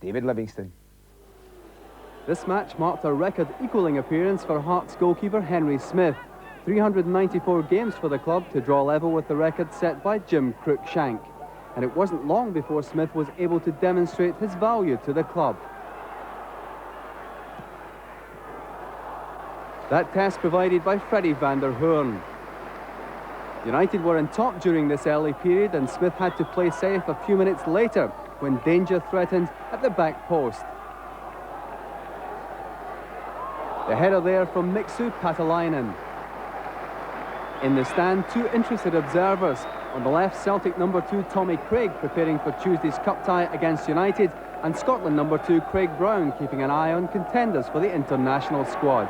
David Livingston. This match marked a record-equalling appearance for Hearts goalkeeper Henry Smith. 394 games for the club to draw level with the record set by Jim Cruikshank. And it wasn't long before Smith was able to demonstrate his value to the club. That test provided by Freddie van der Hoorn. United were in top during this early period, and Smith had to play safe a few minutes later when danger threatened at the back post. The header there from Mixu Patalainen. In the stand, two interested observers. On the left, Celtic number 2 Tommy Craig preparing for Tuesday's cup tie against United, and Scotland number 2 Craig Brown keeping an eye on contenders for the international squad.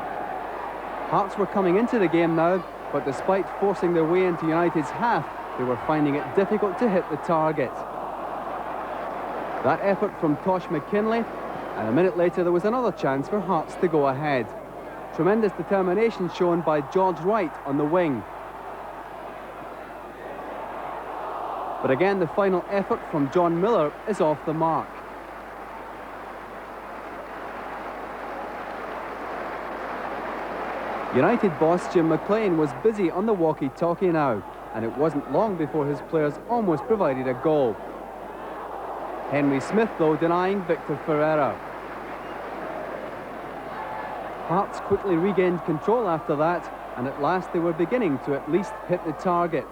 Hearts were coming into the game now, but despite forcing their way into United's half, they were finding it difficult to hit the target. That effort from Tosh McKinlay, and a minute later there was another chance for Hearts to go ahead. Tremendous determination shown by George Wright on the wing. But again, the final effort from John Miller is off the mark. United boss Jim McLean was busy on the walkie-talkie now, and it wasn't long before his players almost provided a goal. Henry Smith, though, denying Victor Ferreira. Hearts quickly regained control after that, and at last they were beginning to at least hit the target.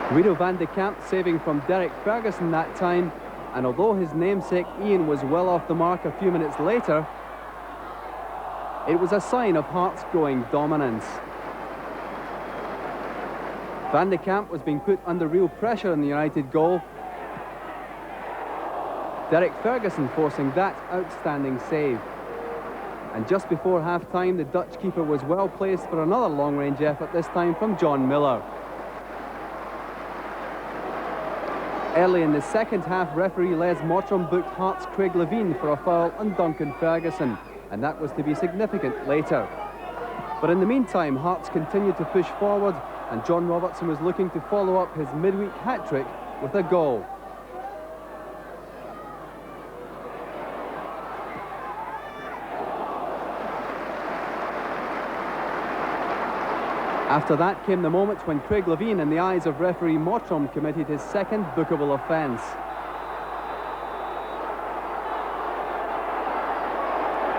Guido van de Kamp saving from Derek Ferguson that time, and although his namesake Ian was well off the mark a few minutes later, it was a sign of Hearts' growing dominance. Van de Kamp was being put under real pressure in the United goal. Derek Ferguson forcing that outstanding save. And just before half-time, the Dutch keeper was well placed for another long-range effort, this time from John Miller. Early in the second half, referee Les Mottram booked Hearts' Craig Levein for a foul on Duncan Ferguson, and that was to be significant later. But in the meantime, Hearts continued to push forward, and John Robertson was looking to follow up his midweek hat-trick with a goal. After that came the moment when Craig Levein, in the eyes of referee Mottram, committed his second bookable offence.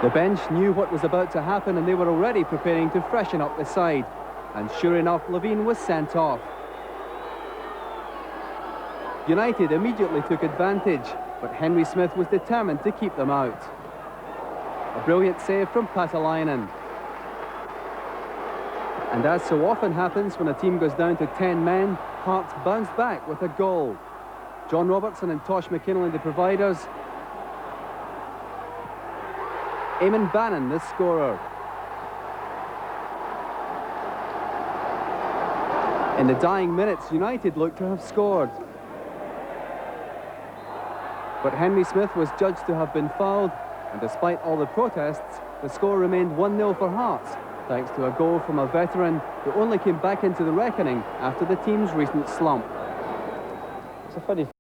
The bench knew what was about to happen, and they were already preparing to freshen up the side. And sure enough, Levein was sent off. United immediately took advantage, but Henry Smith was determined to keep them out. A brilliant save from Patalainen. And as so often happens when a team goes down to 10 men, Hearts bounced back with a goal. John Robertson and Tosh McKinlay, the providers. Eamon Bannon, the scorer. In the dying minutes, United looked to have scored. But Henry Smith was judged to have been fouled, and despite all the protests, the score remained 1-0 for Hearts, thanks to a goal from a veteran who only came back into the reckoning after the team's recent slump. It's a funny